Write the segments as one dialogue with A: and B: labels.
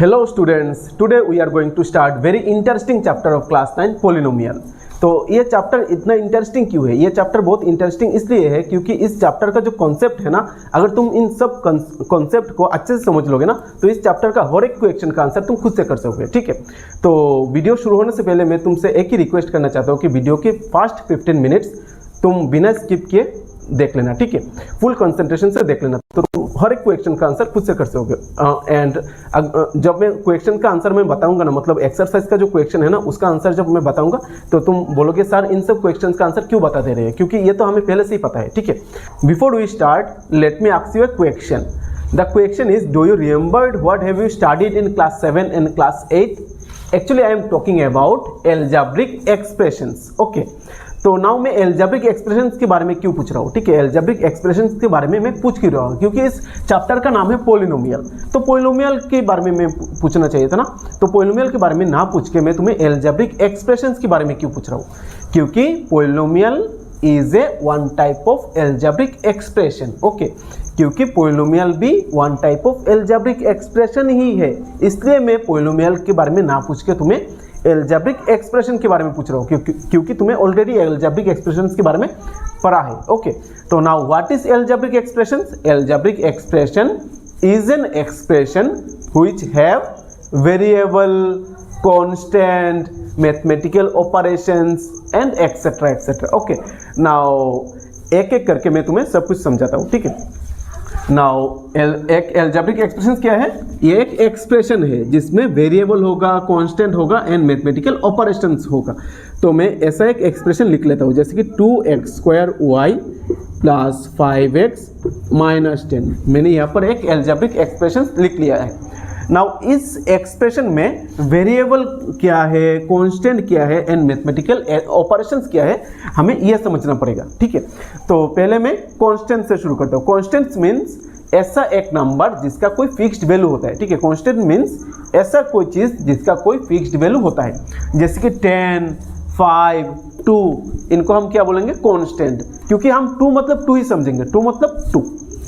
A: Hello students, today we are going to start very interesting chapter of class 9 polynomial। तो ये chapter इतना interesting क्यों है? ये चैप्टर बहुत इंटरेस्टिंग इसलिए है क्योंकि इस चैप्टर का जो कॉन्सेप्ट है ना, अगर तुम इन सब कॉन्सेप्ट को अच्छे से समझ लोगे ना तो इस चैप्टर का हर एक क्वेश्चन का आंसर तुम खुद से कर सकोगे। ठीक है, तो वीडियो शुरू होने से पहले मैं तुमसे एक ही रिक्वेस्ट करना चाहता हूँ कि वीडियो के फर्स्ट 15 मिनट्स तुम बिना स्किप किए देख लेना। ठीक है, फुल कंसंट्रेशन से देख लेना तो तुम हर एक क्वेश्चन का आंसर खुद से कर सकोगे। एंड जब मैं क्वेश्चन का आंसर मैं बताऊंगा ना, मतलब एक्सरसाइज का जो क्वेश्चन है ना उसका आंसर जब मैं बताऊंगा तो तुम बोलोगे सर इन सब क्वेश्चंस का आंसर क्यों बता दे रहे हैं, क्योंकि ये तो हमें पहले से ही पता है। ठीक है, before we start let me ask you a question. The question is, do you remembered what have you studied in class 7 and class 8? Actually I am talking about algebraic expressions. Okay, तो now मैं algebraic expressions के बारे में क्यों पूछ रहा हूँ? ठीक है, एल्जेब्रिक एक्सप्रेशंस के बारे में मैं पूछ क्यों रहा हूँ? क्योंकि इस चैप्टर का नाम है पोलिनोमियल, तो पोलिनोमियल के बारे में मैं पूछना चाहिए था ना। तो पोलिनोमियल के बारे में ना पूछ के मैं तुम्हें एल्जेब्रिक एक्सप्रेशंस के बारे में क्यों पूछ रहा हूँ? क्योंकि polynomial is a one type of algebraic expression. Okay, क्योंकि पोलिनोमियल भी one type of algebraic expression ही है, इसलिए मैं पोलिनोमियल के बारे में ना पूछ के तुम्हें एल्जेब्रिक एक्सप्रेशन के बारे में पूछ रहा हूँ, क्योंकि तुम्हें ऑलरेडी एल्जेब्रिक एक्सप्रेशंस के बारे में पढ़ा है। ओके, तो now what is algebraic expressions? Algebraic expression is an expression which have variable, constant, mathematical operations and etcetera etcetera. Okay, now एक एक करके मैं तुम्हें सब कुछ समझाता हूँ। ठीक है, नाउ एक एल्जेब्रिक एक्सप्रेशन क्या है? ये एक एक्सप्रेशन है जिसमें वेरिएबल होगा, कांस्टेंट होगा एंड मैथमेटिकल ऑपरेशंस होगा। तो मैं ऐसा एक एक्सप्रेशन लिख लेता हूँ जैसे कि 2x² प्लस 5x माइनस 10। मैंने यहाँ पर एक एल्जेब्रिक एक्सप्रेशन लिख लिया है। नाउ इस एक्सप्रेशन में वेरिएबल क्या है, कांस्टेंट क्या है एंड मैथमेटिकल ऑपरेशंस क्या है, हमें यह समझना पड़ेगा। ठीक है, तो पहले मैं कांस्टेंट से शुरू करता हूँ। कांस्टेंट मीन्स ऐसा एक नंबर जिसका कोई फिक्स्ड वैल्यू होता है। ठीक है, कांस्टेंट मीन्स ऐसा कोई चीज़ जिसका कोई फिक्स्ड वैल्यू होता है, जैसे कि 10, 5, 2, इनको हम क्या बोलेंगे? कांस्टेंट। क्योंकि हम 2 मतलब 2 ही समझेंगे, 2 मतलब 2,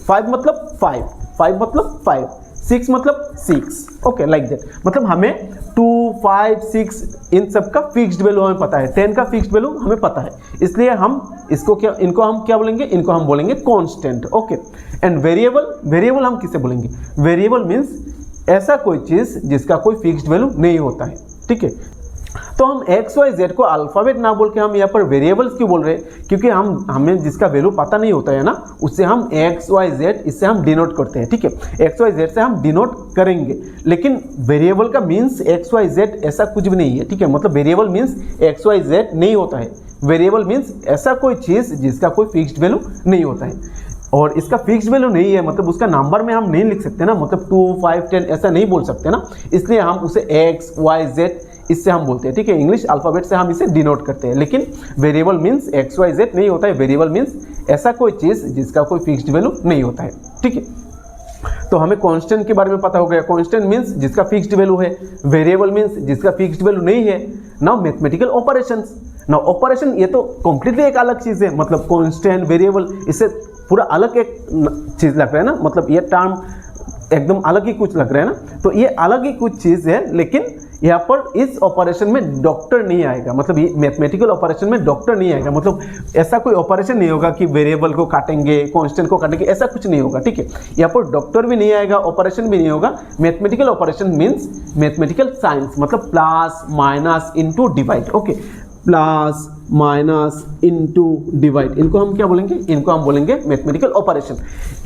A: 5 मतलब 5, 5 मतलब 5, 6 मतलब 6। Okay, like that. मतलब हमें 2, 5, 6 इन सब का फिक्स्ड वैल्यू हमें पता है, 10 का फिक्स्ड वैल्यू हमें पता है, इसलिए हम इनको हम क्या बोलेंगे? इनको हम बोलेंगे कांस्टेंट। ओके, एंड वेरिएबल हम किसे बोलेंगे? वेरिएबल मीन्स ऐसा कोई चीज़ जिसका कोई फिक्स्ड वैल्यू नहीं होता है। ठीक है, तो हम एक्स वाई जेड को अल्फ़ाबेट ना बोल के हम यहाँ पर वेरिएबल्स क्यों बोल रहे हैं? क्योंकि हमें जिसका वैल्यू पता नहीं होता है ना, उससे हम एक्स वाई जेड इससे हम डिनोट करते हैं। ठीक है, एक्स वाई जेड से हम डिनोट करेंगे, लेकिन वेरिएबल का मीन्स एक्स वाई जेड ऐसा कुछ भी नहीं है। ठीक है, मतलब variable means X Y Z नहीं होता है। वेरिएबल मीन्स ऐसा कोई चीज़ जिसका कोई फिक्स्ड वैल्यू नहीं होता है, और इसका फिक्स्ड वैल्यू नहीं है मतलब उसका नंबर में हम नहीं लिख सकते ना, मतलब 2, 5, 10 ऐसा नहीं बोल सकते ना, इसलिए हम उसे एक्स वाई जेड इससे हम बोलते हैं। ठीक है, इंग्लिश अल्फ़ाबेट से हम इसे डिनोट करते हैं, लेकिन variable means X Y Z नहीं होता है। वेरिएबल मीन्स ऐसा कोई चीज़ जिसका कोई फिक्स्ड वैल्यू नहीं होता है। ठीक है, तो हमें कांस्टेंट के बारे में पता हो गया। कांस्टेंट मीन्स जिसका फिक्स्ड वैल्यू है, वेरिएबल मीन्स जिसका फिक्स्ड वैल्यू नहीं है। Now mathematical operations. Now operation ये तो कम्प्लीटली एक अलग चीज़ है, मतलब कांस्टेंट, वेरिएबल, इससे पूरा अलग एक चीज़ लग रहा है ना, मतलब ये टर्म एकदम अलग ही कुछ लग रहा है ना, तो ये अलग ही कुछ चीज़ है। लेकिन यहाँ पर इस ऑपरेशन में डॉक्टर नहीं आएगा, मतलब ये मैथमेटिकल ऑपरेशन में डॉक्टर नहीं आएगा, मतलब ऐसा कोई ऑपरेशन नहीं होगा कि वेरिएबल को काटेंगे, कांस्टेंट को काटेंगे, ऐसा कुछ नहीं होगा। ठीक है, यहाँ पर डॉक्टर भी नहीं आएगा, ऑपरेशन भी नहीं होगा। Mathematical operation means mathematical science, मतलब plus minus into divide. Okay, plus minus into divide, इनको हम क्या बोलेंगे? इनको हम बोलेंगे मैथमेटिकल ऑपरेशन।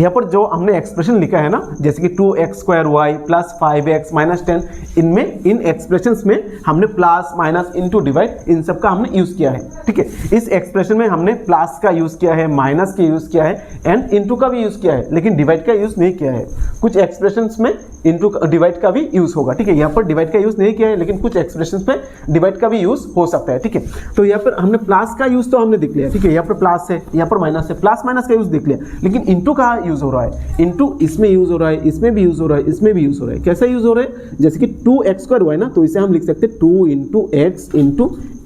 A: यहाँ पर जो हमने एक्सप्रेशन लिखा है ना, जैसे कि 2x² प्लस 5x माइनस 10, इन एक्सप्रेशंस में हमने plus minus into divide in सब का हमने यूज़ किया है। ठीक है, इस एक्सप्रेशन में हमने प्लस का यूज़ किया है, माइनस का यूज़ किया है एंड इंटू का भी यूज़ किया है, लेकिन डिवाइड का यूज़ नहीं किया है। कुछ एक्सप्रेशंस में इंटू डिवाइड का भी यूज़ होगा। ठीक है, यहाँ पर डिवाइड का यूज़ नहीं किया है, लेकिन कुछ एक्सप्रेशंस में डिवाइड का भी यूज़ हो सकता है। ठीक है, तो यहाँ पर हमने प्लस का यूज़ तो हमने देख लिया। ठीक है, यहाँ पर प्लस है, यहाँ पर माइनस है, प्लस माइनस का यूज़ देख लिया, लेकिन इंटू का यूज़ हो रहा है। इंटू इसमें यूज़ हो रहा है, इसमें भी यूज़ हो रहा है, इसमें भी यूज़ हो रहा है। कैसा यूज़ हो रहा है? जैसे कि 2x² ना, तो इसे हम लिख सकते हैं 2 into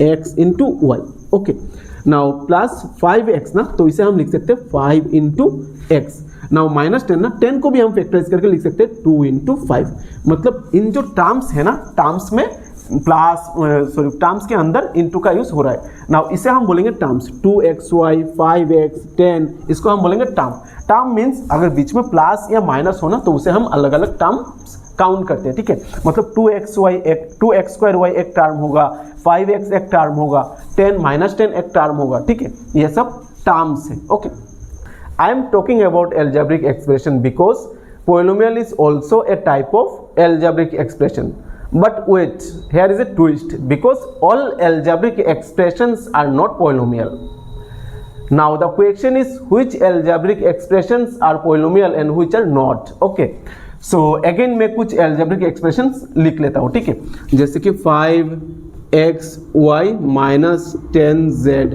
A: x into Y. Okay, now plus 5x ना, तो इसे हम लिख सकते हैं 5 इंटू x। नाउ -10 ना, 10 को भी हम फैक्टराइज करके लिख सकते हैं 2 × 5। मतलब इन जो टर्म्स है ना, टर्म्स में टर्म्स के अंदर इनटू का यूज हो रहा है। नाउ इसे हम बोलेंगे टर्म्स, 2xy 5x 10, इसको हम बोलेंगे टर्म। टर्म मीन्स अगर बीच में प्लस या माइनस हो ना तो उसे हम अलग अलग टर्म्स काउंट करते हैं, ठीक है। मतलब 2x² एक टर्म होगा, 5x एक टर्म होगा, 10 -10 एक टर्म होगा, ठीक है। ये सब टर्म्स है, okay. I am talking about algebraic expression because polynomial is also a type of algebraic expression. But wait, here is a twist, because all algebraic expressions are not polynomial. Now the question is which algebraic expressions are polynomial and which are not, okay. So again मैं कुछ algebraic expressions लिख लेता हूँ, ठीक है। जैसे कि 5xy - 10z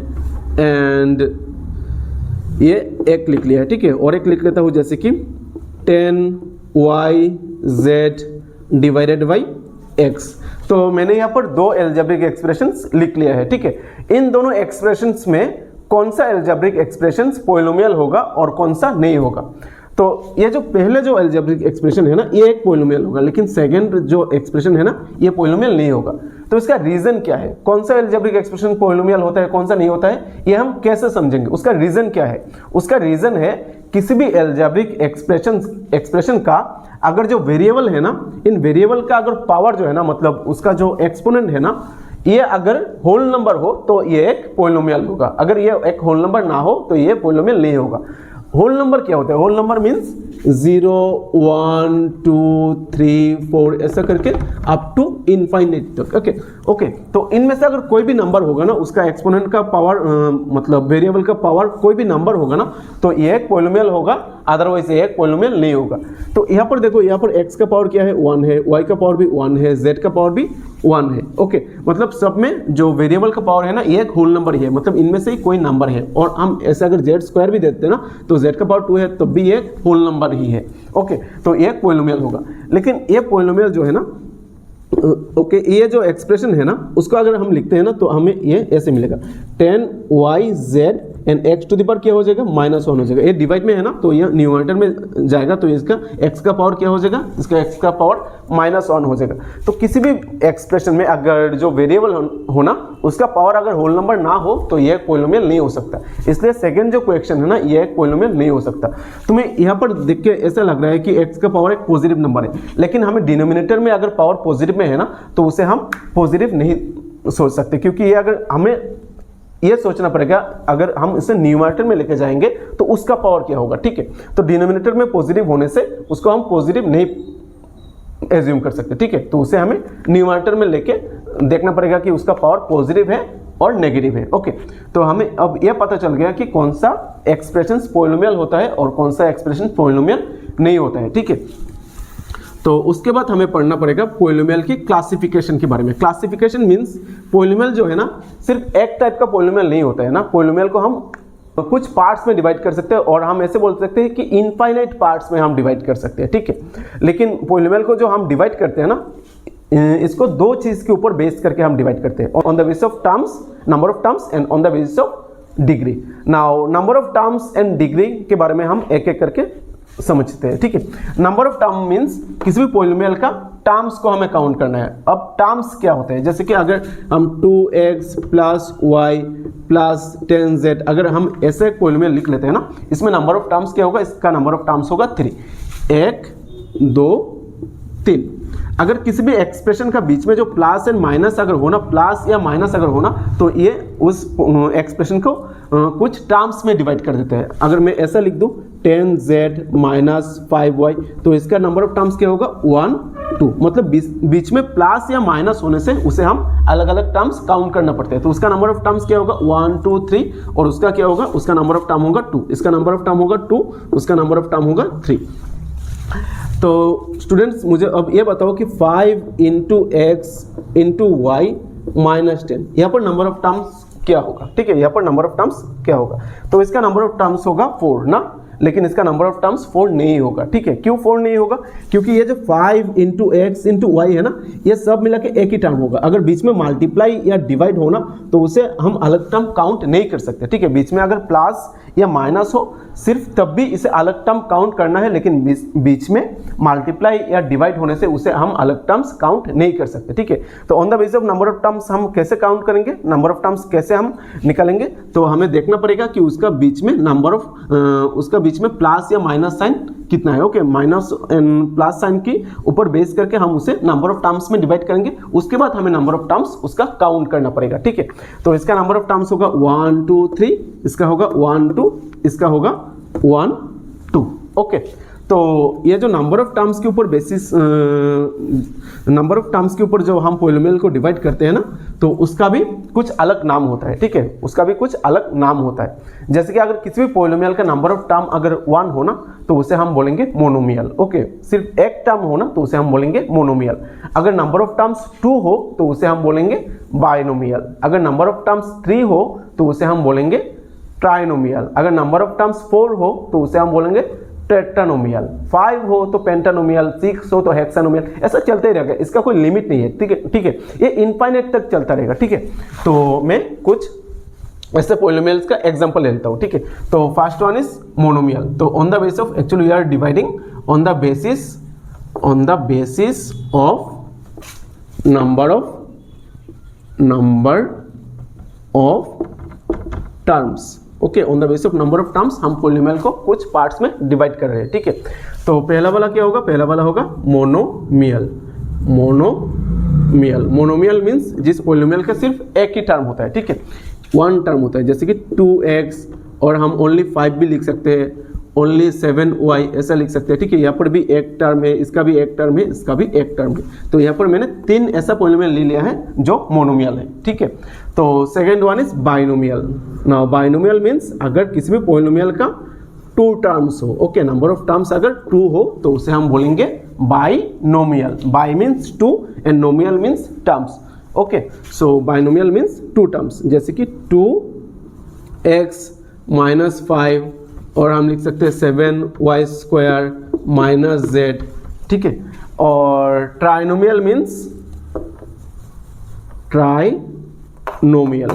A: and ये एक लिख लिया है, ठीक है। और एक लिख लेता हूँ जैसे कि 10yz / x। तो मैंने यहाँ पर दो एल्जेब्रिक एक्सप्रेशंस लिख लिया है, ठीक है। इन दोनों एक्सप्रेशंस में कौन सा एल्जेब्रिक एक्सप्रेशंस पोलिनोमियल होगा और कौन सा नहीं होगा। तो ये जो पहले जो एल्जेब्रिक एक्सप्रेशन है ना, ये एक पोलिनोमियल होगा, लेकिन सेकंड जो एक्सप्रेशन है ना, ये पोलिनोमियल नहीं होगा। तो इसका रीजन क्या है, कौन सा एल्जेब्रिक एक्सप्रेशन पोलिनोमियल होता है, कौन सा नहीं होता है, ये हम कैसे समझेंगे। उसका रीजन क्या है, उसका रीजन है किसी भी एल्जेब्रिक एक्सप्रेशन का अगर जो वेरिएबल है ना, इन वेरिएबल का अगर पावर जो है ना, मतलब उसका जो एक्सपोनेंट है ना, ये अगर होल नंबर हो तो ये एक पोलिनोमियल होगा, अगर ये एक होल नंबर ना हो तो ये पोलिनोमियल नहीं होगा। होल नंबर क्या होता है, होल नंबर मीन्स 0 1 2 3 4 ऐसा करके अप टू इनफाइनाइट तक, ओके ओके। तो इनमें से अगर कोई भी नंबर होगा ना, उसका एक्सपोनेंट का पावर मतलब वेरिएबल का पावर कोई भी नंबर होगा ना, तो ये एक पोलिनोमियल होगा, अदरवाइज ये एक पोलिनोमियल नहीं होगा। तो यहाँ पर देखो, यहाँ पर x का पावर क्या है, 1 है, y का पावर भी 1 है, z का पावर भी 1 है, ओके। मतलब सब में जो वेरिएबल का पावर है ना, ये एक होल नंबर ही है, मतलब इनमें से ही कोई नंबर है। और हम ऐसे अगर z² भी देते हैं ना, तो z का पावर 2 है, तब भी एक होल नंबर ही है, ओके। तो ये पोलिनोमियल होगा। लेकिन ये पोलिनोमियल जो है ना, ओके, ये जो एक्सप्रेशन है ना, उसको अगर हम लिखते हैं ना, तो हमें ये ऐसे मिलेगा 10yz and x to the power क्या हो जाएगा, -1 हो जाएगा। ये डिवाइड में है ना, तो ये न्यूमरेटर में जाएगा, तो इसका x का पावर क्या हो जाएगा, इसका x का पावर -1 हो जाएगा। तो किसी भी एक्सप्रेशन में अगर जो वेरिएबल हो ना, उसका पावर अगर होल नंबर ना हो तो ये पोलिनोमियल नहीं हो सकता। इसलिए सेकंड जो क्वेश्चन है ना, ये एक पोलिनोमियल नहीं हो सकता। तुम्हें यहाँ पर देख के ऐसा लग रहा है कि x का पावर एक पॉजिटिव नंबर है, लेकिन हमें डिनोमिनेटर में अगर पावर पॉजिटिव में है ना, तो उसे हम पॉजिटिव नहीं सोच सकते, क्योंकि ये अगर हमें ये सोचना पड़ेगा, अगर हम इसे न्यूमरेटर में लेके जाएंगे तो उसका पावर क्या होगा, ठीक है। तो डिनोमिनेटर में पॉजिटिव होने से उसको हम पॉजिटिव नहीं एज्यूम कर सकते, ठीक है। तो उसे हमें न्यूमरेटर में लेके देखना पड़ेगा कि उसका पावर पॉजिटिव है और नेगेटिव है, ओके। तो हमें अब यह पता चल गया कि कौन सा एक्सप्रेशन पोलिनोमियल होता है और कौन सा एक्सप्रेशन पोलिनोमियल नहीं होता है, ठीक है। तो उसके बाद हमें पढ़ना पड़ेगा पोलिनोमियल की क्लासिफिकेशन के बारे में। क्लासिफिकेशन मीन्स पोलिनोमियल जो है ना, सिर्फ एक टाइप का पोलिनोमियल नहीं होता है ना। पोलिनोमियल को हम कुछ पार्ट्स में डिवाइड कर सकते हैं, और हम ऐसे बोल सकते हैं कि इनफाइनाइट पार्ट्स में हम डिवाइड कर सकते हैं, ठीक है। लेकिन पोलिनोमियल को जो हम डिवाइड करते हैं ना, इसको दो चीज के ऊपर बेस करके हम डिवाइड करते हैं, on the basis of terms, number of terms, and on the basis of degree. Now number of terms and degree के बारे में हम एक एक करके समझते हैं, ठीक है। नंबर ऑफ टर्म मीन्स किसी भी पोलिनोमियल का टर्म्स को हमें काउंट करना है। अब टर्म्स क्या होते हैं, जैसे कि अगर हम 2x + y + 10z, अगर हम ऐसे पोलिनोमियल लिख लेते हैं ना, इसमें नंबर ऑफ टर्म्स क्या होगा, इसका नंबर ऑफ टर्म्स होगा 3, 1 2 3। अगर किसी भी एक्सप्रेशन का बीच में जो प्लस एंड माइनस अगर होना, प्लस या माइनस अगर होना, तो ये उस एक्सप्रेशन को कुछ टर्म्स में डिवाइड कर देते हैं। अगर मैं ऐसा लिख दूं 10z - 5y, तो इसका नंबर ऑफ टर्म्स क्या होगा, 1 2। मतलब बीच में प्लस या माइनस होने से उसे हम अलग अलग टर्म्स काउंट करना पड़ते हैं। तो उसका नंबर ऑफ टर्म्स क्या होगा, 1 2 3, और उसका क्या होगा, उसका नंबर ऑफ टर्म होगा 2, इसका नंबर ऑफ टर्म होगा 2, उसका नंबर ऑफ टर्म होगा 3। तो स्टूडेंट्स, मुझे अब ये बताओ कि 5 × x × y - 10, यहाँ पर नंबर ऑफ टर्म्स क्या होगा, ठीक है। यहाँ पर नंबर ऑफ टर्म्स क्या होगा, तो इसका नंबर ऑफ टर्म्स होगा 4 ना। लेकिन इसका नंबर ऑफ टर्म्स 4 नहीं होगा। ठीक है, क्यों 4 नहीं होगा? क्योंकि ये जो 5 इंटू एक्स इंटू वाई है ना, ये सब मिला के एक ही टर्म होगा। अगर बीच में मल्टीप्लाई या डिवाइड हो ना तो उसे हम अलग टर्म काउंट नहीं कर सकते। ठीक है, बीच में अगर प्लस या माइनस हो सिर्फ तब भी इसे अलग टर्म काउंट करना है, लेकिन बीच में मल्टीप्लाई या डिवाइड होने से उसे हम अलग टर्म्स काउंट नहीं कर सकते। ठीक है, तो on the basis of number of terms हम कैसे काउंट करेंगे, नंबर ऑफ टर्म्स कैसे हम निकालेंगे? तो हमें देखना पड़ेगा कि उसका बीच में नंबर ऑफ उसका बीच में प्लस या माइनस साइन कितना है। Okay, minus and plus sign की ऊपर बेस करके हम उसे नंबर ऑफ टर्म्स में डिवाइड करेंगे, उसके बाद हमें नंबर ऑफ टर्म्स उसका काउंट करना पड़ेगा। ठीक है, तो इसका नंबर ऑफ टर्म्स होगा 1 2 3, इसका होगा 1 2, इसका होगा 1 2। ओके, तो ये जो नंबर ऑफ टर्म्स के ऊपर बेसिस नंबर ऑफ टर्म्स के ऊपर जो हम पॉलिनोमियल को डिवाइड करते हैं ना, तो उसका भी कुछ अलग नाम होता है। ठीक है, उसका भी कुछ अलग नाम होता है। जैसे कि अगर किसी भी पॉलिनोमियल का नंबर ऑफ टर्म अगर 1 हो ना तो उसे हम बोलेंगे मोनोमियल। ओके, सिर्फ एक टर्म हो ना तो उसे हम बोलेंगे मोनोमियल। अगर नंबर ऑफ टर्म्स 2 हो तो उसे हम बोलेंगे बाइनोमियल। अगर नंबर ऑफ टर्म्स 3 हो तो उसे हम बोलेंगे ट्राइनोमियल। अगर नंबर ऑफ टर्म्स 4 हो तो उसे हम बोलेंगे टेट्रानोमियल, 5 हो तो पेंटानोमियल, 6 हो तो हेक्सानोमियल। ऐसा चलते ही रहेगा, इसका कोई लिमिट नहीं है। ठीक है, ठीक है, ये इनफाइनाइट तक चलता रहेगा। ठीक है, तो मैं कुछ ऐसे पॉलिनोमियल्स का एग्जांपल ले लेता हूँ। ठीक है, तो फर्स्ट वन इज मोनोमियल। तो on the basis of actually we are dividing on the basis of number of terms. Okay, on the basis of number of terms हम पॉलिनोमियल को कुछ पार्ट्स में डिवाइड कर रहे हैं। ठीक है, तो पहला वाला क्या होगा? पहला वाला होगा मोनोमियल। मोनोमियल मीन्स जिस पॉलिनोमियल का सिर्फ एक ही टर्म होता है। ठीक है, 1 टर्म होता है, जैसे कि 2x, और हम ओनली 5 भी लिख सकते हैं, ओनली 7y ऐसा लिख सकते हैं। ठीक है, यहाँ पर भी एक टर्म है, इसका भी एक टर्म है, इसका भी एक टर्म है। तो यहाँ पर मैंने 3 ऐसा पॉलिनोमियल ले लिया है जो मोनोमियल है। ठीक है, तो second one is binomial. Now binomial means अगर किसी भी पॉलिनोमियल का 2 टर्म्स हो। ओके, नंबर ऑफ टर्म्स अगर 2 हो तो उसे हम बोलेंगे binomial. By means 2 and नोमियल means terms. Okay, so binomial means 2 terms, जैसे कि 2x - 5, और हम लिख सकते हैं 7y² - z। ठीक है, और trinomial means trinomial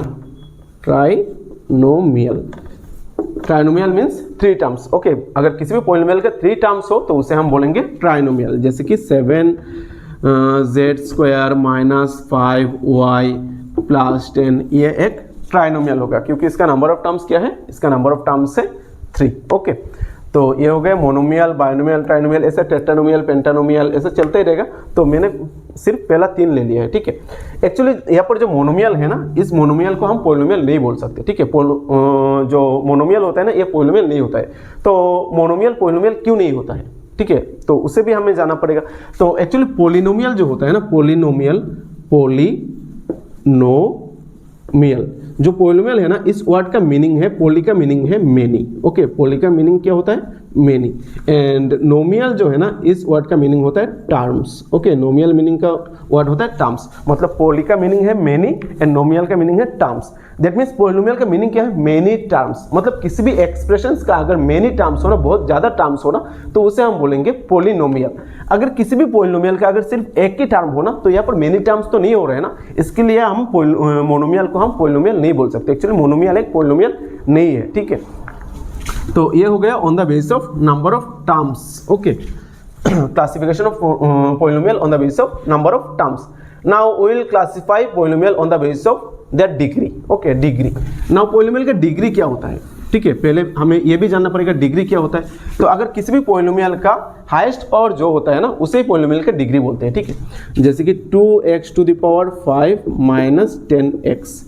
A: means 3 terms. Okay, अगर किसी भी पॉलिनोमियल का 3 टर्म्स हो तो उसे हम बोलेंगे ट्राइनोमियल, जैसे कि 7z² - 5y + 10, ये एक ट्राइनोमियल होगा क्योंकि इसका नंबर ऑफ टर्म्स क्या है? इसका नंबर ऑफ टर्म्स है 3। ओके, तो ये हो गया मोनोमियल, बाइनोमियल, ट्राइनोमियल, ऐसे टेट्रानोमियल, पेंटानोमियल, ऐसे चलते ही रहेगा। तो मैंने सिर्फ पहला 3 ले लिया है। ठीक है, एक्चुअली यहाँ पर जो मोनोमियल है ना, इस मोनोमियल को हम पॉलिनोमियल नहीं बोल सकते। ठीक है, जो मोनोमियल होता है ना, ये पॉलिनोमियल नहीं होता है। तो मोनोमियल पॉलिनोमियल क्यों नहीं होता है? ठीक है, तो उसे भी हमें जाना पड़ेगा। तो एक्चुअली पॉलिनोमियल जो होता है ना, पॉलिनोमियल जो पॉलिनोमियल है ना, इस वर्ड का मीनिंग है, पॉली का मीनिंग है मेनी। ओके, पॉली का मीनिंग क्या होता है? मेनी। एंड नोमियल जो है ना, इस वर्ड का मीनिंग होता है टर्म्स। ओके, नोमियल मीनिंग का वर्ड होता है टर्म्स, मतलब पॉली का मीनिंग है मेनी एंड नोमियल का मीनिंग है टर्म्स। दैट मीन्स पॉलिनोमियल का मीनिंग क्या है? Many terms. मतलब किसी भी एक्सप्रेशंस का अगर मेनी टर्म्स हो ना, बहुत ज़्यादा टर्म्स हो ना, तो उसे हम बोलेंगे पॉलिनोमियल। अगर किसी भी पॉलिनोमियल का अगर सिर्फ एक ही टर्म हो ना, तो यहाँ पर मेनी टर्म्स तो नहीं हो रहे हैं ना, इसके लिए हम मोनोमियल को हम पॉलिनोमियल नहीं बोल सकते। एक्चुअली मोनोमियल एक पॉलिनोमियल नहीं है। ठीक है, तो ये हो गया on the basis of number of terms. Okay, classification of polynomial on the basis of number of terms. Now we will classify polynomial on the basis of that degree. Okay, degree. Now polynomial का degree क्या होता है? ठीक है, पहले हमें यह भी जानना पड़ेगा डिग्री क्या होता है। तो अगर किसी भी पॉलिनोमियल का हाईएस्ट पावर जो होता है ना, उसे पॉलिनोमियल का डिग्री बोलते हैं। ठीक है, जैसे कि 2x⁵ - 10x।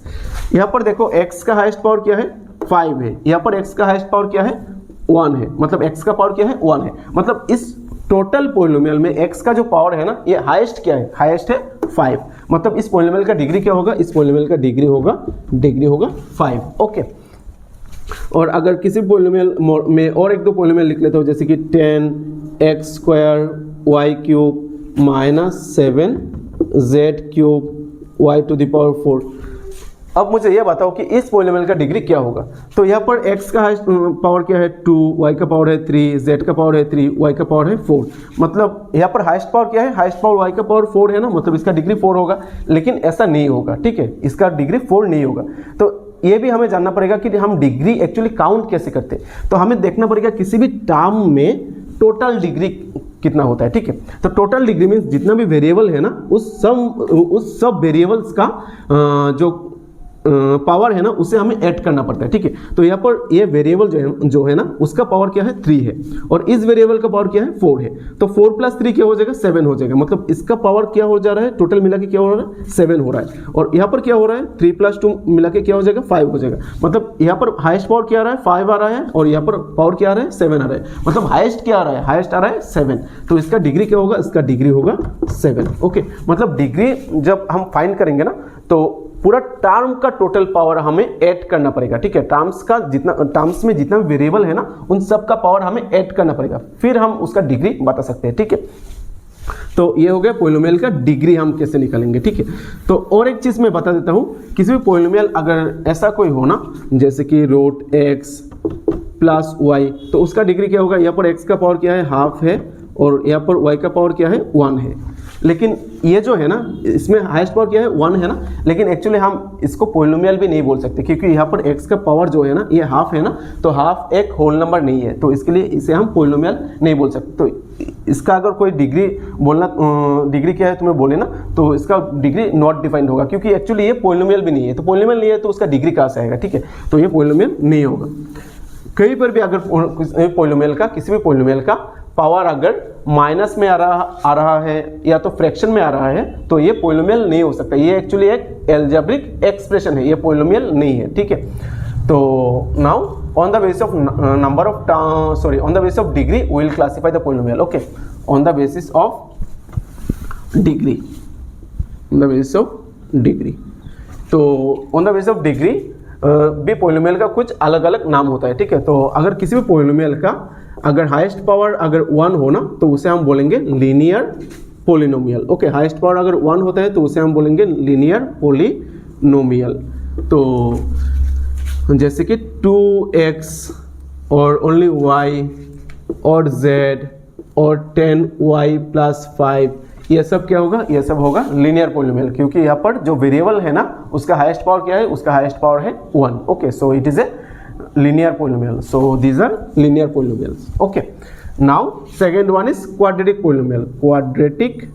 A: यहाँ पर देखो x का हाईएस्ट पावर क्या है? 5 है। यहाँ पर x का हाईएस्ट पावर क्या है? 1 है। मतलब x का पावर क्या है? 1 है। मतलब इस टोटल पॉलिनोमियल में x का जो पावर है ना, ये हाईएस्ट क्या है? हाईएस्ट है 5। मतलब इस पॉलिनोमियल का डिग्री क्या होगा? इस पॉलिनोमियल का डिग्री होगा 5। ओके, और अगर किसी पॉलिनोमियल में और 1-2 पॉलिनोमियल लिख लेता हूँ, जैसे कि 10x² y³ - 7z³ y⁴। अब मुझे ये बताओ कि इस पॉलिनोमियल का डिग्री क्या होगा। तो यहाँ पर x का हाईएस्ट पावर क्या है 2, y का पावर है 3, z का पावर है 3, y का पावर है 4। मतलब यहाँ पर हाईएस्ट पावर क्या है, हाईएस्ट पावर y का पावर 4 है ना, मतलब इसका डिग्री 4 होगा। लेकिन ऐसा नहीं होगा, ठीक है, इसका डिग्री 4 नहीं होगा। तो ये भी हमें जानना पड़ेगा कि हम डिग्री एक्चुअली काउंट कैसे करते हैं। तो हमें देखना पड़ेगा किसी भी टर्म में टोटल डिग्री कितना होता है, ठीक है। तो टोटल डिग्री मीन्स जितना भी वेरिएबल है ना, उस सब वेरिएबल्स का जो पावर है ना, उसे हमें ऐड करना पड़ता है, ठीक है। तो यहाँ पर ये वेरिएबल जो है ना, उसका पावर क्या है 3 है, और इस वेरिएबल का पावर क्या है 4 है। तो 4 + 3 क्या हो जाएगा 7 हो जाएगा। मतलब इसका पावर क्या हो जा रहा है, टोटल मिला के क्या हो रहा है 7 हो रहा है। और यहाँ पर क्या हो रहा है 3 + 2 मिला के क्या हो जाएगा 5 हो जाएगा। मतलब यहाँ पर हाईएस्ट पावर क्या आ रहा है 5 आ रहा है, और यहाँ पर पावर क्या आ रहा है 7 आ रहा है। मतलब हाईएस्ट क्या आ रहा है, हाईएस्ट आ रहा है 7। तो इसका डिग्री क्या होगा, इसका डिग्री होगा 7। ओके, मतलब डिग्री जब हम फाइंड करेंगे ना, तो पूरा टर्म का टोटल पावर हमें ऐड करना पड़ेगा, ठीक है। टर्म्स में जितना वेरिएबल है ना, उन सब का पावर हमें ऐड करना पड़ेगा, फिर हम उसका डिग्री बता सकते हैं, ठीक है। तो ये हो गया पॉलिनोमियल का डिग्री हम कैसे निकालेंगे, ठीक है। तो और एक चीज मैं बता देता हूं, किसी भी पॉलिनोमियल अगर ऐसा कोई हो ना, जैसे कि √x + y, तो उसका डिग्री क्या होगा। यहाँ पर x का पावर क्या है हाफ है, और यहाँ पर y का पावर क्या है 1 है। लेकिन ये जो है ना, इसमें हाईएस्ट पावर क्या है 1 है ना, लेकिन एक्चुअली हम इसको पॉलिनोमियल भी नहीं बोल सकते, क्योंकि यहाँ पर x का पावर जो है ना, ये हाफ है ना, तो हाफ एक होल नंबर नहीं है, तो इसके लिए इसे हम पॉलिनोमियल नहीं बोल सकते। तो इसका अगर कोई डिग्री बोलना, डिग्री क्या है तुम्हें बोले ना, तो इसका डिग्री नॉट डिफाइंड होगा, क्योंकि एक्चुअली ये पॉलिनोमियल भी नहीं है। तो पॉलिनोमियल नहीं है तो उसका डिग्री कहाँ से आएगा, ठीक है। तो ये पॉलिनोमियल नहीं होगा। कहीं पर भी अगर पॉलिनोमियल का, किसी भी पॉलिनोमियल का पावर अगर माइनस में आ रहा है या तो फ्रैक्शन में आ रहा है, तो ये पॉलिनोमियल नहीं हो सकता। ये एक्चुअली एक एल्जेब्रिक एक्सप्रेशन है, ये पॉलिनोमियल नहीं है, ठीक है। तो now on the basis of number of on the basis of degree we will classify the polynomial. Okay, on the basis of degree, on the basis of degree. तो on the basis of degree भी polynomial का कुछ अलग अलग नाम होता है, ठीक है। तो अगर किसी भी पॉलिनोमियल का अगर हाईएस्ट पावर अगर 1 हो ना, तो उसे हम बोलेंगे linear polynomial. Okay, highest power अगर 1 होता है तो उसे हम बोलेंगे लीनियर पॉलिनोमियल। तो जैसे कि 2x और ओनली y और z और 10y + 5, ये सब क्या होगा, ये सब होगा लीनियर पॉलिनोमियल, क्योंकि यहाँ पर जो वेरिएबल है ना, उसका हाईएस्ट पावर क्या है, उसका हाईएस्ट पावर है 1। Okay, so it is A linear polynomial. So these are linear polynomials. Okay, now second one is quadratic polynomial. Quadratic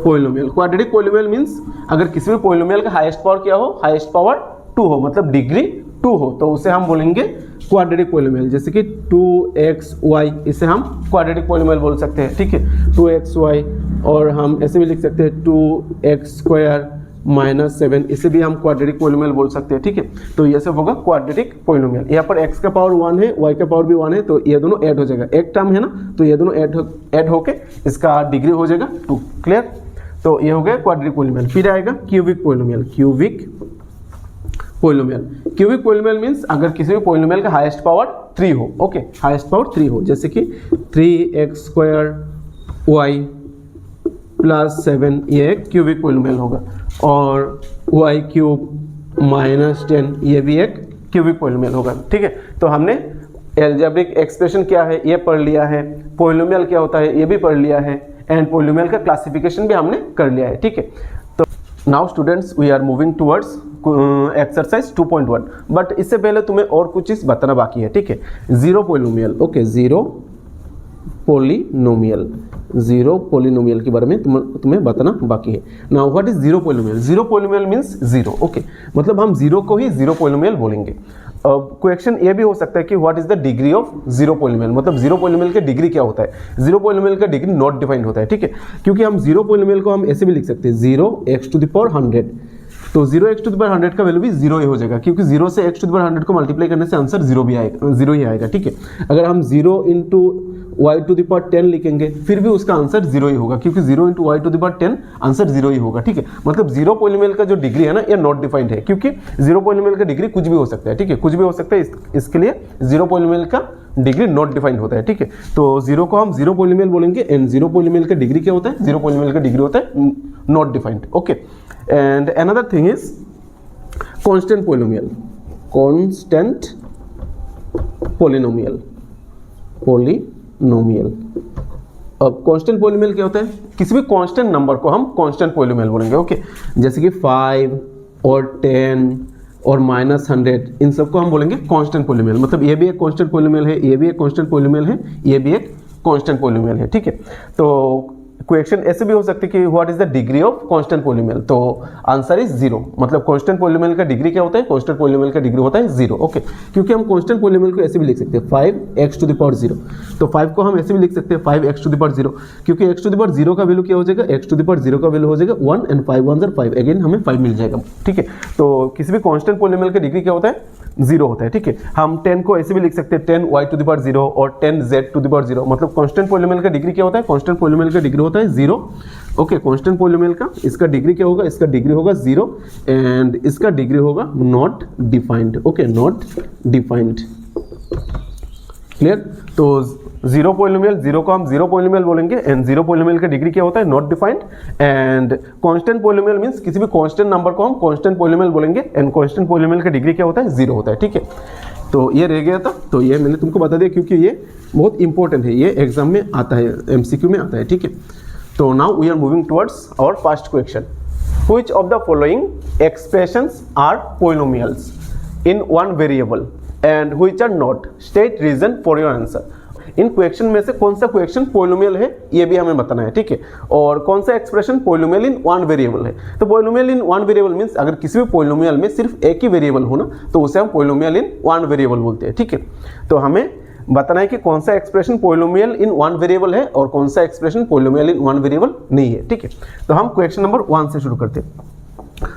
A: polynomial. Quadratic polynomial means अगर किसी भी polynomial का highest power क्या हो, highest power 2 हो, मतलब degree 2 हो, तो उसे हम बोलेंगे क्वाड्रेटिक पॉलिनोमियल। जैसे कि 2xy, इसे हम क्वाड्रेटिक पॉलिनोमियल बोल सकते हैं, ठीक है, 2xy। और हम ऐसे भी लिख सकते हैं 2x² -7, इसे भी हम क्वाड्रेटिक पॉलिनोमियल बोल सकते हैं, ठीक है। तो ये सब होगा क्वाड्रेटिक पॉलिनोमियल। यहाँ पर x का पावर 1 है, y का पावर भी 1 है, तो ये दोनों ऐड हो जाएगा, एक टर्म है ना, तो ये दोनों ऐड होके इसका डिग्री हो जाएगा 2। क्लियर। तो ये हो गया क्वाड्रेटिक पॉलिनोमियल। फिर आएगा cubic polynomial. Cubic polynomial means अगर किसी भी पॉलिनोमियल का हाईएस्ट पावर 3 हो। ओके, हाईएस्ट पावर 3 हो, जैसे कि 3x² y + 7, ये क्यूबिक पॉलिनोमियल होगा। और y³ -10, ये भी एक क्यूबिक पॉलिनोमियल होगा, ठीक है। तो हमने एल्जेब्रिक एक्सप्रेशन क्या है ये पढ़ लिया है, पॉलिनोमियल क्या होता है ये भी पढ़ लिया है, एंड पॉलिनोमियल का क्लासिफिकेशन भी हमने कर लिया है, ठीक है। तो now students we are moving towards exercise 2.1, but इससे पहले तुम्हें और कुछ चीज़ बताना बाकी है, ठीक है। Zero polynomial. Okay, zero polynomial के बारे में तुम्हें बताना बाकी है। Now what is zero polynomial. Zero polynomial means zero. Okay, मतलब हम जीरो को ही जीरो पॉलिनोमियल बोलेंगे। क्वेश्चन ये भी हो सकता है कि what is the degree of zero polynomial, मतलब जीरो पॉलिनोमियल का डिग्री क्या होता है। जीरो पॉलिनोमियल का डिग्री नॉट डिफाइंड होता है, ठीक है, क्योंकि हम जीरो पॉलिनोमियल को हम ऐसे भी लिख सकते हैं 0x⁴100। तो 0x⁴100 का वैल्यू भी 0 ही हो जाएगा, क्योंकि 0 से x⁴100 को मल्टीप्लाई करने से आंसर 0 ही आएगा, ठीक है। अगर हम 0 × y टू द पावर 10 लिखेंगे फिर भी उसका आंसर 0 ही होगा, क्योंकि 0 into Y to the power 10 answer 0 ही होगा। ठीक है, मतलब जीरो पॉलिनोमियल का जो डिग्री है ना ये नॉट डिफाइंड है, क्योंकि जीरो पॉलिनोमियल का डिग्री कुछ भी हो सकता है। ठीक है, कुछ भी हो सकता है, इसके लिए जीरो पॉलिनोमियल का डिग्री नॉट डिफाइंड होता है। ठीक है, तो जीरो को हम जीरो पॉलिनोमियल बोलेंगे एंड जीरो पॉलिनोमियल का डिग्री क्या होता है, जीरो पॉलिनोमियल का डिग्री होता है not defined. Okay, and another thing is constant polynomial, constant polynomial, polynomial. अब कांस्टेंट पॉलिनोमियल क्या होता है, किसी भी कांस्टेंट नंबर को हम कांस्टेंट पॉलिनोमियल बोलेंगे। ओके, जैसे कि 5 और 10 और -100, इन सबको हम बोलेंगे कांस्टेंट पॉलिनोमियल। मतलब ये भी एक कांस्टेंट पॉलिनोमियल है, ये भी एक कांस्टेंट पॉलिनोमियल है, ये भी एक कांस्टेंट पॉलिनोमियल है। ठीक है, तो क्वेश्चन ऐसे भी हो सकते हैं कि what is the degree of constant polynomial, तो आंसर इज 0। मतलब कांस्टेंट पॉलिनोमियल का डिग्री क्या होता है, कांस्टेंट पॉलिनोमियल का डिग्री होता है 0। ओके, क्योंकि हम कांस्टेंट पॉलिनोमियल को ऐसे भी लिख सकते हैं 5x टू द पावर 0, तो 5 को हम ऐसे भी लिख सकते हैं 5x टू द पावर 0, क्योंकि x टू द पावर 0 का वैल्यू क्या हो जाएगा, x टू द पावर 0 का वैल्यू हो जाएगा 1 एंड 5 1 are 5, अगेन हमें 5 मिल जाएगा। ठीक है, तो किसी भी कांस्टेंट पॉलिनोमियल का डिग्री क्या होता है, 0 होता है। ठीक है, हम 10 को ऐसे भी लिख सकते हैं 10y टू द पावर 0 और 10z टू द पावर 0। मतलब कांस्टेंट पॉलिनोमियल का डिग्री क्या होता है, कांस्टेंट पॉलिनोमियल का डिग्री होता है 0। ओके, कांस्टेंट पॉलिनोमियल का इसका डिग्री क्या होगा, इसका डिग्री होगा 0 एंड इसका डिग्री होगा not defined. Okay, not defined, clear. तो जीरो पॉलिनोमियल, जीरो को हम जीरो पॉलिनोमियल बोलेंगे एंड जीरो पॉलिनोमियल का डिग्री क्या होता है, not defined. And constant polynomial means किसी भी कांस्टेंट नंबर को हम कांस्टेंट पॉलिनोमियल बोलेंगे एंड कांस्टेंट पॉलिनोमियल का डिग्री क्या होता है, 0 होता है। ठीक है, तो ये रह गया था, तो ये मैंने तुमको बता दिया क्योंकि ये बहुत इंपॉर्टेंट है, ये एग्जाम में आता है, MCQ में आता है। ठीक है, तो now we are moving towards our first question. Which of the following expressions are polynomials in one variable and which are not, state reason for your answer. इन क्वेश्चन में से कौन सा क्वेश्चन पॉलिनोमियल है ये भी हमें बताना है। ठीक है, और कौन सा expression polynomial in one variable है। तो polynomial in one variable means अगर किसी भी पॉलिनोमियल में सिर्फ एक ही वेरिएबल हो ना, तो उसे हम पॉलिनोमियल इन वन वेरिएबल बोलते हैं। ठीक है, तो हमें बताना है कि कौन सा expression polynomial in one variable है और कौन सा expression polynomial in one variable नहीं है। ठीक है, तो हम क्वेश्चन नंबर 1 से शुरू करते हैं।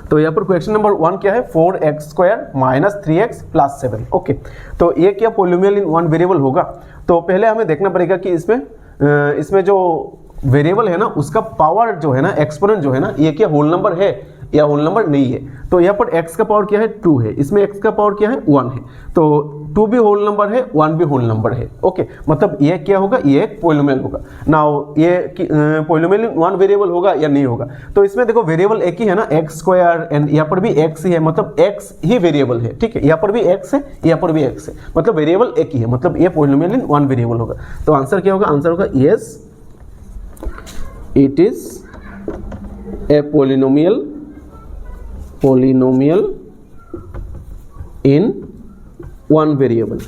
A: तो यहाँ पर क्वेश्चन नंबर 1 क्या है, 4x² - 3x + 7। ओके, तो ये क्या पॉलिनोमियल इन वन वेरिएबल होगा। तो पहले हमें देखना पड़ेगा कि इसमें जो वेरिएबल है ना उसका पावर जो है ना, एक्सपोनेंट जो है ना, ये क्या होल नंबर है या होल नंबर नहीं है। तो यहाँ पर x का पावर क्या है, 2 है, इसमें x का पावर क्या है, 1 है। तो 2 भी होल नंबर है, 1 भी होल नंबर है। ओके, मतलब ये क्या होगा, ये एक पॉलिनोमियल होगा। नाउ ये पॉलिनोमियल इन वन वेरिएबल होगा या नहीं होगा। तो इसमें देखो वेरिएबल एक ही है ना, x² एंड यहाँ पर भी x ही है, मतलब x ही वेरिएबल है। ठीक है, यहाँ पर भी x है, यहाँ पर भी x है, मतलब वेरिएबल एक ही है, मतलब ये पॉलिनोमियल इन वन वेरिएबल होगा। तो आंसर क्या होगा, आंसर होगा yes, it is a polynomial in one variable,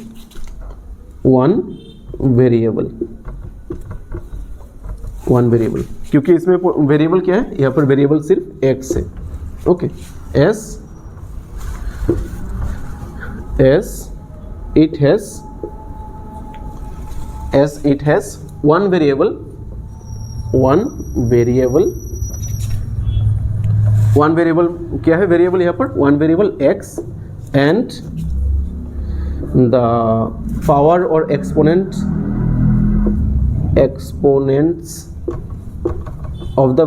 A: क्योंकि इसमें वेरिएबल क्या है, यहाँ पर वेरिएबल सिर्फ x है। Okay, it has one variable क्या है, वेरिएबल यहाँ पर one variable x and the power और exponents of the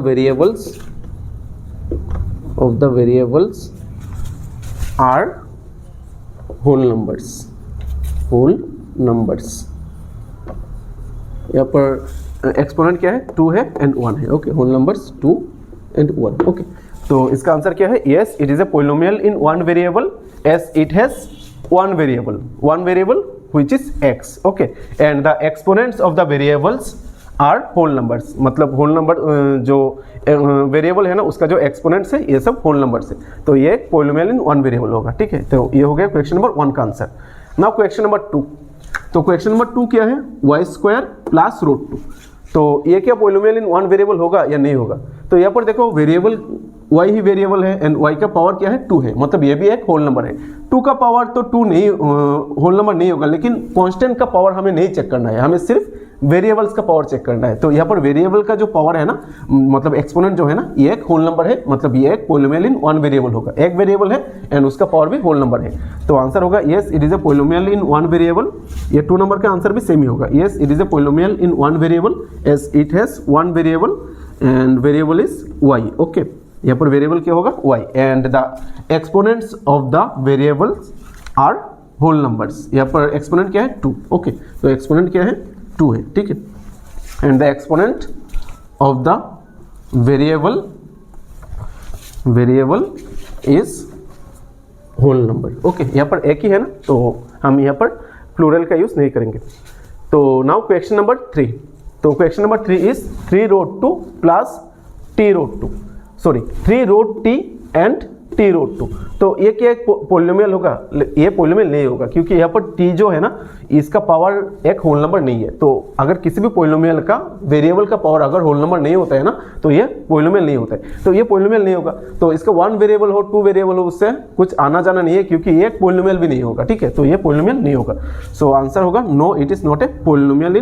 A: variables are whole numbers. यहाँ पर एक्सपोनेंट क्या है, 2 है एंड 1 है। Okay, whole numbers 2 and 1। Okay, तो इसका आंसर क्या है, yes, it is a polynomial in one variable as it has one variable which is x। Okay, and the exponents of the variables are whole numbers, मतलब whole number जो variable है ना उसका जो एक्सपोनेंट्स है ये सब होल नंबर्स है। तो ये पॉलिनोमियल इन वन वेरिएबल होगा। ठीक है, तो ये हो गया क्वेश्चन नंबर 1 का आंसर। Now question number 2। तो क्वेश्चन नंबर 2 क्या है, y² + √2। तो ये क्या पॉलिनोमियल इन वन वेरिएबल होगा या नहीं होगा। तो यहाँ पर देखो वेरिएबल y ही वेरिएबल है एंड y का पावर क्या है 2 है, मतलब ये भी एक होल नंबर है। 2 का पावर तो 2 नहीं होल नंबर नहीं होगा, लेकिन कांस्टेंट का पावर हमें नहीं चेक करना है, हमें सिर्फ वेरिएबल्स का पावर चेक करना है। तो यहाँ पर वेरिएबल का जो पावर है ना, मतलब एक्सपोनेंट जो है ना, ये एक होल नंबर है, मतलब ये एक पोलिनोमियल इन वन वेरिएबल होगा। एक वेरिएबल है एंड उसका पावर भी होल नंबर है, तो आंसर होगा yes it is a polynomial in one variable. ये 2 नंबर का आंसर भी सेम ही होगा, yes it is a polynomial in one variable as it has one variable and variable is y। Okay, यहाँ पर वेरिएबल क्या होगा y and the exponents of the variables are whole numbers. यहाँ पर exponent क्या है 2। ओके, तो exponent क्या है 2 है, ठीक है, and the exponent of the variable is whole number. Okay, यहाँ पर एक ही है ना, तो हम यहाँ पर प्लूरल का यूज नहीं करेंगे। तो नाउ क्वेश्चन नंबर 3। तो question number 3 is 3 root 2 plus t root 2, sorry 3 root t and t root 2। तो ये क्या एक पोलिनोमियल होगा? ये पोलिनोमियल नहीं होगा, क्योंकि यहाँ पर t जो है ना, इसका पावर एक होल नंबर नहीं है। तो अगर किसी भी पोलिनोमियल का वेरिएबल का पावर अगर होल नंबर नहीं होता है ना, तो ये पोलिनोमियल नहीं होता है। तो ये पोलिनोमियल नहीं होगा, तो इसका 1 वेरिएबल हो 2 वेरिएबल हो, उससे कुछ आना जाना नहीं है, क्योंकि ये एक पोलिनोमियल भी नहीं होगा, ठीक है। तो ये पोलिनोमियल नहीं होगा, सो आंसर होगा no it is not a polynomial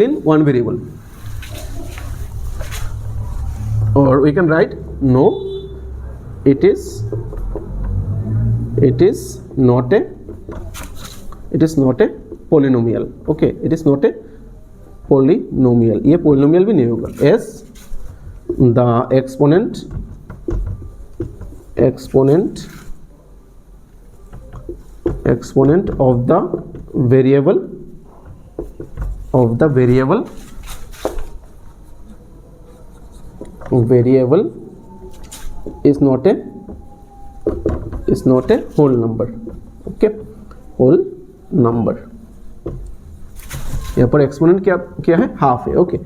A: in one variable, or we can write no it is not a polynomial। okay, it is not a polynomial, ये polynomial भी नहीं होगा, as the exponent of the variable is not a whole number। okay, whole number, यहाँ पर exponent क्या है half है। Okay,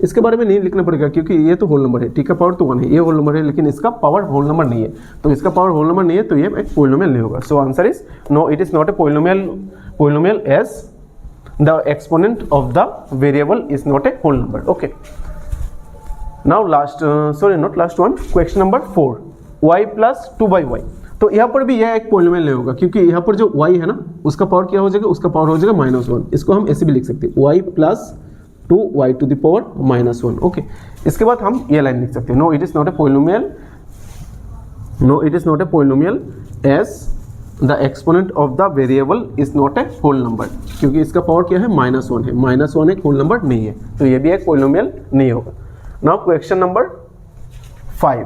A: इसके बारे में नहीं लिखना पड़ेगा, क्योंकि ये तो होल नंबर है, t का पावर तो 1 है, ये होल नंबर है, लेकिन इसका पावर होल नंबर नहीं है। तो इसका पावर होल नंबर नहीं है, तो ये एक पोलिनोमियल नहीं होगा। So answer is no it is not a polynomial as the exponent of the variable is not a whole number. Okay, now last not last one, question number 4 y plus 2/y। तो यहाँ पर भी यह एक polynomial नहीं होगा, क्योंकि यहाँ पर जो y है ना, उसका पावर क्या हो जाएगा, उसका पावर हो जाएगा -1। इसको हम ऐसे भी लिख सकते हैं, y plus 2y to the power -1। Okay, इसके बाद हम ये लाइन लिख सकते हैं, no it is not a polynomial as the exponent of the variable is not a whole number, क्योंकि इसका पावर क्या है -1 है, -1 एक होल नंबर नहीं है, तो ये भी एक पोलिनोमियल नहीं होगा। Now question number 5.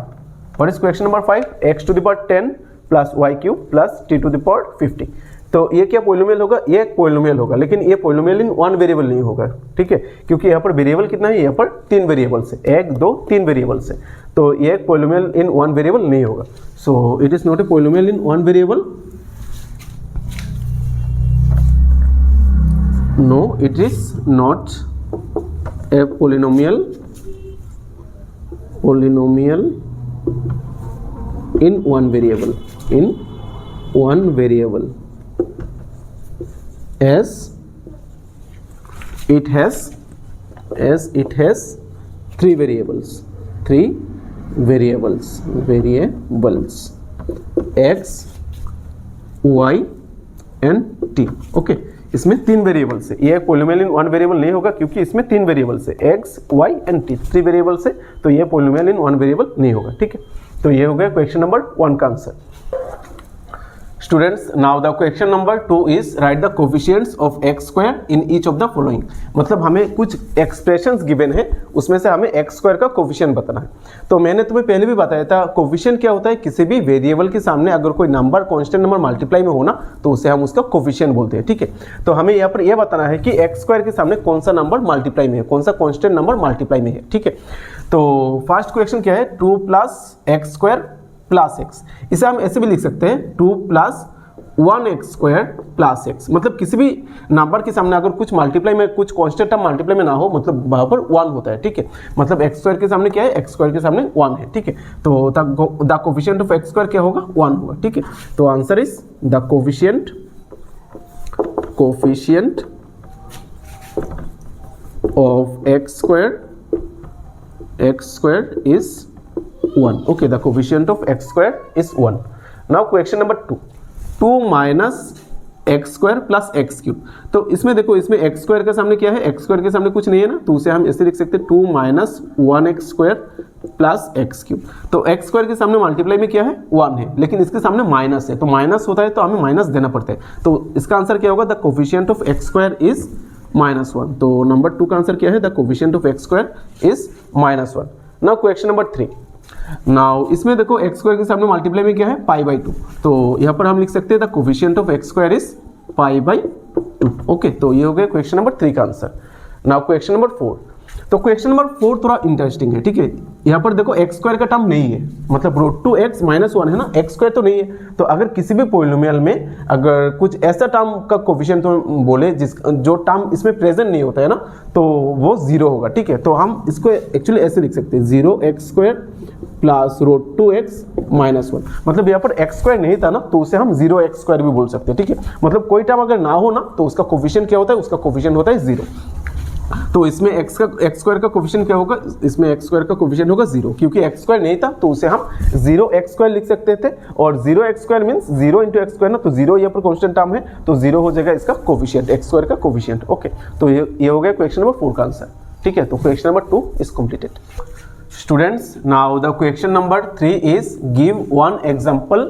A: What is question number 5? x to the power 10 plus y cube plus t to the power 50। तो ये क्या पोलिनोमियल होगा? ये एक पोलिनोमियल होगा, लेकिन ये पोलिनोमियल इन वन वेरिएबल नहीं होगा, ठीक है, क्योंकि यहाँ पर वेरिएबल कितना है, यहाँ पर 3 वेरिएबल्स है, 1 2 3 वेरिएबल्स है, तो ये एक पोलिनोमियल इन वन वेरिएबल नहीं होगा। So it is not a polynomial in one variable. No it is not a polynomial in one variable as it has 3 variables x y and t। Okay, इसमें 3 variables है, ये polynomial in one variable नहीं होगा, क्योंकि इसमें 3 variables है, x y and t, 3 variables है, तो ये पोलिनोमियल इन वन वेरिएबल नहीं होगा, ठीक है। तो ये हो गया क्वेश्चन नंबर 1 का answer. Students, now the question number 2 is right the coefficients of x square in each of the following. मतलब हमें कुछ एक्सप्रेशंस गिवन है, उसमें से हमें एक्स स्क्वायर का कोफिशिएंट बताना है। तो मैंने तुम्हें पहले भी बताया था, कोफिशिएंट क्या होता है, किसी भी वेरिएबल के सामने अगर कोई नंबर कांस्टेंट नंबर मल्टीप्लाई में हो ना, तो उसे हम उसका कोफिशिएंट बोलते हैं, ठीक है। तो हमें यहाँ पर यह बताना है कि एक्स स्क्वायर के सामने कौन सा नंबर मल्टीप्लाई में है, कौन सा कांस्टेंट नंबर मल्टीप्लाई में है, ठीक है। तो फर्स्ट क्वेश्चन क्या है, 2 plus x square plus x. इसे हम ऐसे भी लिख सकते हैं, 2 plus 1x square plus x. मतलब किसी भी नंबर के सामने अगर कुछ मल्टीप्लाई में, कुछ कांस्टेंट टर्म मल्टीप्लाई में ना हो, मतलब वहां पर 1 होता है, ठीक है। मतलब एक्स स्क्वायर के सामने क्या है, एक्स स्क्वायर के सामने 1 है, ठीक है। तो the coefficient of x square क्या होगा, 1 होगा, ठीक है। तो answer is the coefficient of x square is 1. Okay, the coefficient of x square is 1. Now question number 2. 2 minus x square plus x cube. तो इसमें देखो, इसमें एक्स स्क्वायर के सामने क्या है, एक्स स्क्वायर के सामने कुछ नहीं है ना, तो उसे हम ऐसे लिख सकते हैं 2 minus 1x square plus x cube. तो एक्स स्क्वायर के सामने मल्टीप्लाई में क्या है 1 है, लेकिन इसके सामने माइनस है, तो माइनस होता है तो हमें माइनस देना पड़ता है। तो इसका आंसर क्या होगा, the coefficient of x square is -1। तो नंबर 2 का आंसर क्या है, the coefficient of x square is -1। Now question number 3। Now इसमें देखो एक्स स्क्वायर के सामने मल्टीप्लाई में क्या है π/2, तो यहाँ पर हम लिख सकते हैं the coefficient of x square is π/2। Okay, तो ये हो गया क्वेश्चन नंबर 3 का आंसर। Now question number 4। तो क्वेश्चन नंबर 4 थोड़ा इंटरेस्टिंग है, ठीक है। यहाँ पर देखो एक्स स्क्वायर का टर्म नहीं है, मतलब √2x - 1 है ना, एक्स स्क्वायर तो नहीं है। तो अगर किसी भी पॉलिनोमियल में अगर कुछ ऐसा टर्म का कोफिशिएंट तो बोले जो टर्म इसमें प्रेजेंट नहीं होता है ना, तो वो 0 होगा, ठीक है। तो हम इसको एक्चुअली ऐसे लिख सकते हैं 0x स्क्वायर प्लस √2x - 1। मतलब यहाँ पर एक्स स्क्वायर नहीं था ना, तो उसे हम 0x स्क्वायर भी बोल सकते हैं, ठीक है। मतलब कोई टर्म अगर ना हो ना, तो उसका कोफिशिएंट क्या होता है, उसका कोफिशिएंट होता है 0। तो इसमें एक्स स्क्वायर का कोफिशिएंट क्या होगा, इसमें एक्स स्क्वायर का कोफिशिएंट होगा 0, क्योंकि एक्स स्क्वायर नहीं था तो उसे हम 0x स्क्वायर लिख सकते थे। और 0x square means 0 × x square ना, तो 0 यहाँ पर कांस्टेंट टर्म है, तो 0 हो जाएगा इसका कोफिशिएंट, एक्स स्क्वायर का कोफिशिएंट। ओके, तो ये हो गया क्वेश्चन नंबर 4 का आंसर, ठीक है। तो question number 2 is completed. Students, now the question number 3 is give one example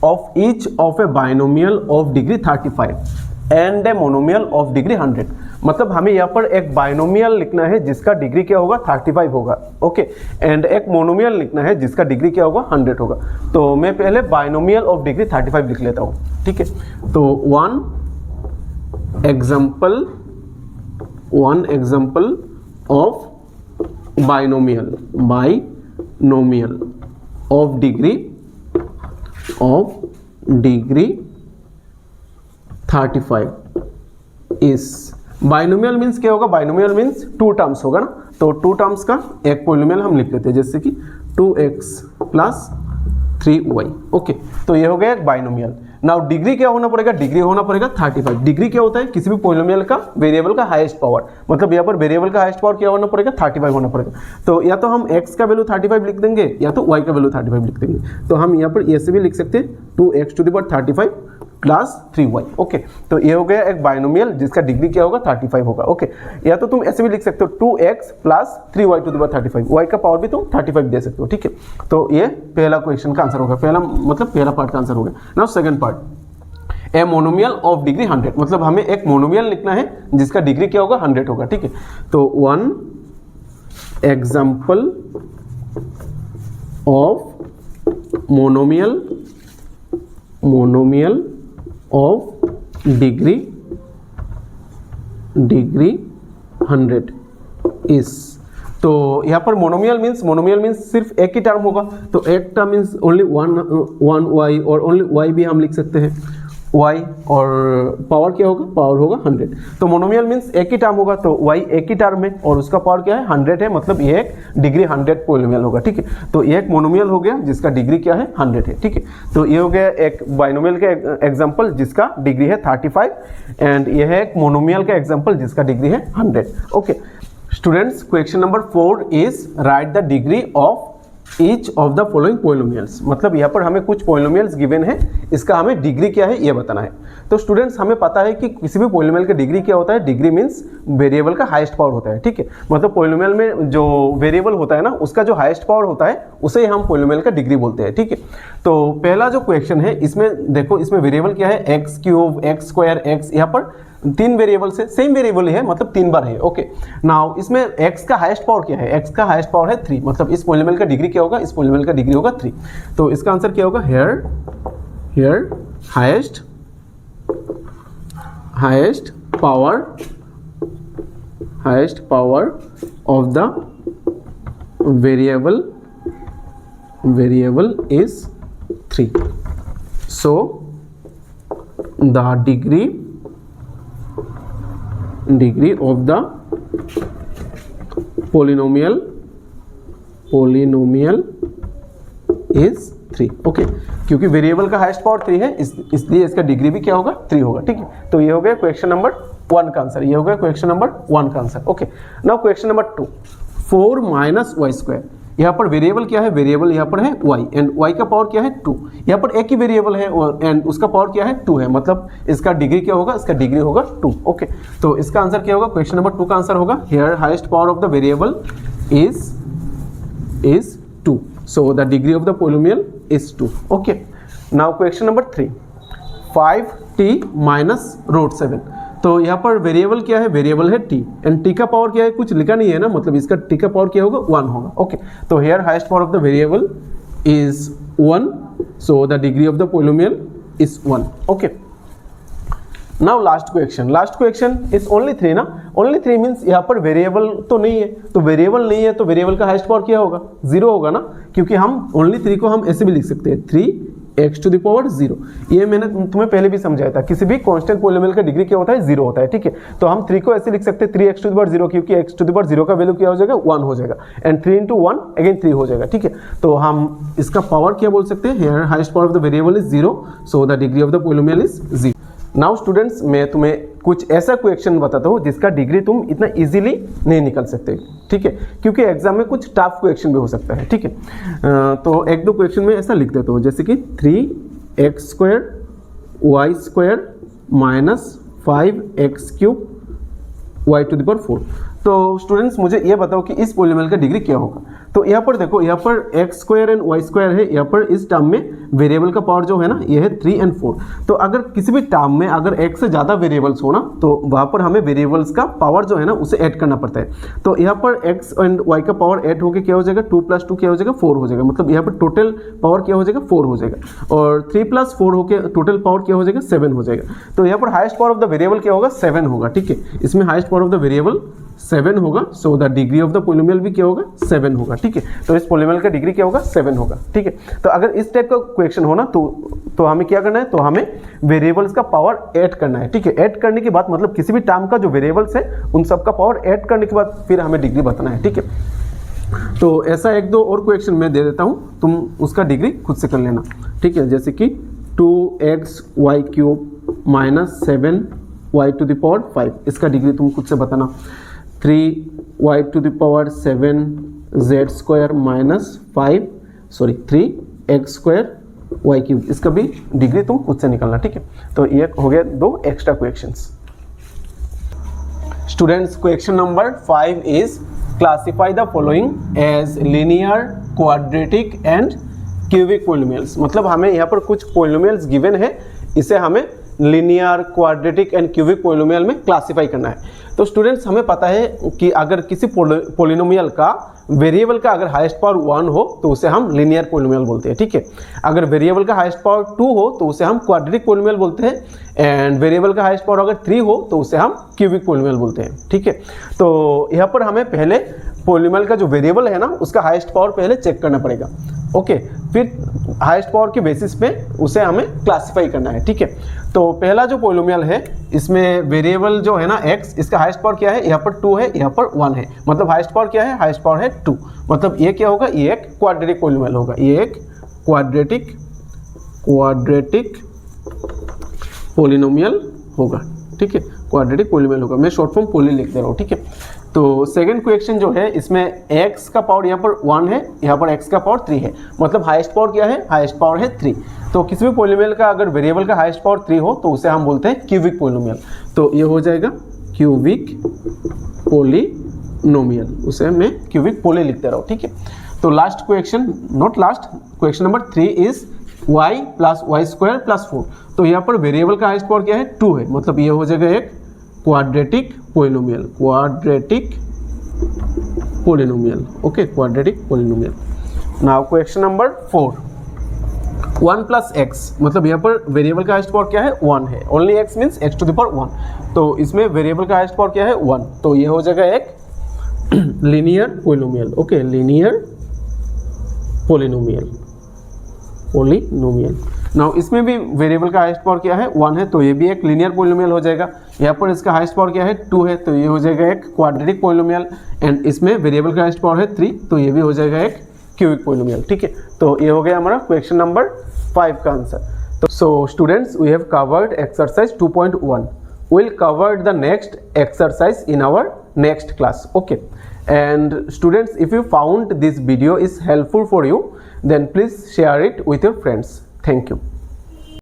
A: of each of a binomial of degree 35 and a monomial of degree 100। मतलब हमें यहाँ पर एक बाइनोमियल लिखना है जिसका डिग्री क्या होगा 35 होगा, ओके, एंड एक मोनोमियल लिखना है जिसका डिग्री क्या होगा 100 होगा। तो मैं पहले बाइनोमियल ऑफ डिग्री 35 लिख लेता हूँ, ठीक है। तो one example of binomial of degree 35 is binomial means क्या होगा, बाइनोमियल मीन्स 2 टर्म्स होगा ना, तो 2 टर्म्स का एक पॉलिनोमियल हम लिख लेते हैं, जैसे कि 2x प्लस 3y। ओके, तो ये हो गया एक बाइनोमियल। नाउ डिग्री क्या होना पड़ेगा, डिग्री होना पड़ेगा 35। डिग्री क्या होता है, किसी भी पॉलिनोमियल का वेरिएबल का हाईएस्ट पावर, मतलब यहाँ पर वेरिएबल का हाईएस्ट पावर क्या होना पड़ेगा 35 होना पड़ेगा। तो या तो हम x का वैल्यू 35 लिख देंगे या तो y का वैल्यू 35 लिख देंगे। तो हम यहाँ पर ऐसे भी लिख सकते हैं 2x⁵ प्लस 3y। ओके, तो ये हो गया एक बाइनोमियल जिसका डिग्री क्या होगा 35 होगा। ओके, या तो तुम ऐसे भी लिख सकते हो 2x प्लस 3y⁵, y का पावर भी तुम 35 दे सकते हो, ठीक है। तो ये पहला क्वेश्चन का आंसर होगा, पहला पार्ट का आंसर होगा। Now second part, a monomial of degree 100, मतलब हमें एक मोनोमियल लिखना है जिसका डिग्री क्या होगा 100 होगा, ठीक है। तो one example of monomial of degree 100 इस। तो यहाँ पर मोनोमियल मीन्स सिर्फ एक ही टर्म होगा, तो एक term means only one y, और ओनली y भी हम लिख सकते हैं y, और पावर क्या होगा, पावर होगा 100। तो मोनोमियल मीन्स एक ही टर्म होगा, तो y एक ही टर्म है और उसका पावर क्या है 100 है, मतलब ये एक डिग्री 100 पॉलिनोमियल होगा, ठीक है। तो ये एक मोनोमियल हो गया जिसका डिग्री क्या है 100 है, ठीक है। तो ये हो गया एक बाइनोमियल का एग्जांपल जिसका डिग्री है 35, एंड ये है एक मोनोमियल का एग्जांपल जिसका डिग्री है 100। Okay students, question number 4 is right the degree of each of the following polynomials. मतलब यहाँ पर हमें कुछ पॉलिनोमियल्स गिवन है, इसका हमें डिग्री क्या है ये बताना है। तो स्टूडेंट्स, हमें पता है कि किसी भी पॉलिनोमियल का डिग्री क्या होता है, डिग्री मीन्स वेरिएबल का हाईएस्ट पावर होता है, ठीक है। मतलब पॉलिनोमियल में जो वेरिएबल होता है ना, उसका जो हाईएस्ट पावर होता है उसे हम पॉलिनोमियल का डिग्री बोलते हैं, ठीक है। तो पहला जो क्वेश्चन है इसमें देखो, इसमें वेरिएबल क्या है x³ x² x, यहाँ पर 3 वेरिएबल से सेम वेरिएबल है, मतलब 3 बार है। ओके, नाउ इसमें x का हाईएस्ट पावर क्या है, x का हाईएस्ट पावर है 3, मतलब इस पॉलिनोमियल का डिग्री क्या होगा, इस पॉलिनोमियल का डिग्री होगा 3। तो इसका आंसर क्या होगा, here highest power of the variable is 3। So the degree of the polynomial is 3। Okay, क्योंकि वेरिएबल का हाईएस्ट पावर 3 है, इसलिए इसका डिग्री भी क्या होगा 3 होगा, ठीक है। तो ये हो गया क्वेश्चन नंबर 1 का आंसर, ये हो गया क्वेश्चन नंबर 1 का answer. Okay, now question number 2, 4 - y²। यहाँ पर वेरिएबल क्या है, वेरिएबल यहाँ पर है y एंड y का पावर क्या है 2। यहाँ पर एक ही वेरिएबल है एंड उसका पावर क्या है 2 है, मतलब इसका डिग्री क्या होगा, इसका डिग्री होगा 2। ओके, तो इसका आंसर क्या होगा, क्वेश्चन नंबर 2 का आंसर होगा here highest power of the variable is 2, so the degree of the polynomial is 2। Okay, now question number 3, 5t minus root 7। तो यहाँ पर वेरिएबल क्या है, वेरिएबल है t एंड t का पावर क्या है, कुछ लिखा नहीं है ना, मतलब इसका t का पावर क्या होगा 1 होगा। ओके, तो here highest power of the variable is 1, so the degree of the polynomial is 1। Okay, now last question is only 3 ना, ओनली 3 मीन्स यहाँ पर वेरिएबल तो नहीं है, तो वेरिएबल नहीं है तो वेरिएबल का हाईएस्ट पावर क्या होगा, 0 होगा ना, क्योंकि हम ओनली 3 को हम ऐसे भी लिख सकते हैं 3x टू द पावर 0। ये मैंने तुम्हें पहले भी समझाया था, किसी भी कांस्टेंट पोलिनोमियल का डिग्री क्या होता है, 0 होता है। ठीक है, तो हम 3 को ऐसे लिख सकते हैं 3x टू द पावर 0, क्योंकि x टू द पावर 0 का वैल्यू क्या हो जाएगा, 1 हो जाएगा एंड 3 into 1 अगेन 3 हो जाएगा। ठीक है, तो हम इसका पावर क्या बोल सकते हैं, here highest power of the variable is 0, so the degree of the polynomial is 0। Now students, मैं तुम्हें कुछ ऐसा क्वेश्चन बताता हूँ जिसका डिग्री तुम इतना इजीली नहीं निकाल सकते। ठीक है, क्योंकि एग्जाम में कुछ टफ क्वेश्चन भी हो सकता है। ठीक है, तो एक दो क्वेश्चन में ऐसा लिख देता हूँ, जैसे कि 3x² y² minus 5x³ y to the power 4। तो स्टूडेंट्स मुझे ये बताओ कि इस पोलिनोमियल का डिग्री क्या होगा। तो यहाँ पर देखो, यहाँ पर x² एंड y² है, यहाँ पर इस टर्म में वेरिएबल का पावर जो है ना, ये है 3 एंड 4। तो अगर किसी भी टर्म में अगर x से ज़्यादा वेरिएबल्स हो ना, तो वहाँ पर हमें वेरिएबल्स का पावर जो है ना उसे ऐड करना पड़ता है। तो यहाँ पर x एंड y का पावर ऐड होकर क्या हो जाएगा, 2 + 2 क्या हो जाएगा, 4 हो जाएगा, मतलब यहाँ पर टोटल पावर क्या हो जाएगा, 4 हो जाएगा, और 3 + 4 होकर टोटल पावर क्या हो जाएगा, 7 हो जाएगा। तो यहाँ पर highest power of the variable क्या होगा, 7 होगा। ठीक है, इसमें highest power of the variable 7 होगा, सो the degree of the polynomial भी क्या होगा, 7 होगा। ठीक है, तो इस पोलिनोमियल का डिग्री क्या होगा, 7 होगा। ठीक है, तो अगर इस टाइप का क्वेश्चन हो ना, तो हमें क्या करना है, तो हमें वेरिएबल्स का पावर ऐड करना है। ठीक है, ऐड करने के बाद मतलब किसी भी टर्म का जो वेरिएबल्स है उन सब का पावर ऐड करने के बाद फिर हमें डिग्री बताना है। ठीक है, तो ऐसा एक दो और क्वेश्चन मैं दे देता हूँ, तुम उसका डिग्री खुद से कर लेना। ठीक है, जैसे कि 2xy³ minus 7y to the power 5, इसका डिग्री तुम खुद से बताना। 3y to the power 7z² minus 3x² y³, इसका भी डिग्री तुम खुद से निकालना। ठीक है, तो ये हो गया 2 extra questions. Students, question number 5 is classify the following as linear, quadratic and cubic polynomials. मतलब हमें यहाँ पर कुछ पोलिनोमियल्स गिवन है, इसे हमें linear, quadratic and cubic polynomial में क्लासिफाई करना है। तो स्टूडेंट्स, हमें पता है कि अगर किसी पोलिनोमियल का वेरिएबल का अगर हाईएस्ट पावर 1 हो तो उसे हम लीनियर पोलिनोमियल बोलते हैं। ठीक है, अगर वेरिएबल का हाईएस्ट पावर 2 हो तो उसे हम क्वाड्रेटिक पोलिनोमियल बोलते हैं, एंड वेरिएबल का हाईएस्ट पावर अगर 3 हो तो उसे हम क्यूबिक पोलिनोमियल बोलते हैं। ठीक है, तो यहाँ पर हमें पहले पोलिनोमियल का जो वेरिएबल है ना उसका हाईएस्ट पावर पहले चेक करना पड़ेगा। ओके, फिर हाईएस्ट पावर के बेसिस पे उसे हमें क्लासिफाई करना है। ठीक है, तो पहला जो पोलिनोमियल है इसमें वेरिएबल जो है ना x, इसका हाईएस्ट पावर क्या है, यहाँ पर 2 है, यहाँ पर 1 है, मतलब हाईएस्ट पावर क्या है, हाईएस्ट पावर है 2, मतलब ये क्या होगा, ये एक क्वाड्रेटिक पोलिनोमियल होगा, ये एक क्वाड्रेटिक पोलिनोमियल होगा। ठीक है, क्वाड्रेटिक पोलिनोमियल होगा, मैं शॉर्ट फॉर्म पोली लिख दे रहा हूँ। ठीक है, तो सेकंड क्वेश्चन जो है इसमें x का पावर यहाँ पर 1 है, यहाँ पर x का पावर 3 है, मतलब हाईएस्ट पावर क्या है, हाईएस्ट पावर है 3। तो किसी भी पोलिनोमियल का अगर वेरिएबल का हाईएस्ट पावर 3 हो तो उसे हम बोलते हैं क्यूबिक पोलिनोमियल। तो ये हो जाएगा क्यूबिक पोलिनोमियल, उसे मैं क्यूबिक पोली लिख दे रहा हूँ। ठीक है, तो last question, not last, question number 3 is y + y² + 4। तो यहाँ पर वेरिएबल का हाईएस्ट पावर क्या है, 2 है, मतलब ये हो जाएगा एक quadratic polynomial, okay, quadratic polynomial. Now question number 4, 1 + x, मतलब यहाँ पर वेरिएबल का हाईएस्ट पावर क्या है, 1 है, only x means x to the power 1, तो इसमें वेरिएबल का हाईएस्ट पावर क्या है, 1, तो ये हो जाएगा एक linear polynomial. Okay, linear polynomial. Now इसमें भी वेरिएबल का हाईएस्ट पावर क्या है, 1 है, तो ये भी एक लीनियर पोलिनोमियल हो जाएगा। यहाँ पर इसका हाईएस्ट पावर क्या है, 2 है, तो ये हो जाएगा एक क्वाड्रेटिक पोलिनोमियल, एंड इसमें वेरिएबल का हाईएस्ट पावर है 3, तो ये भी हो जाएगा एक क्यूबिक पोलिनोमियल। ठीक है, तो ये हो गया हमारा क्वेश्चन नंबर 5 का आंसर। तो so students, we have covered exercise 2.1. We'll cover the next exercise in our next class. Okay, And students, if you found this video is helpful for you, then please share it with your friends. Thank you.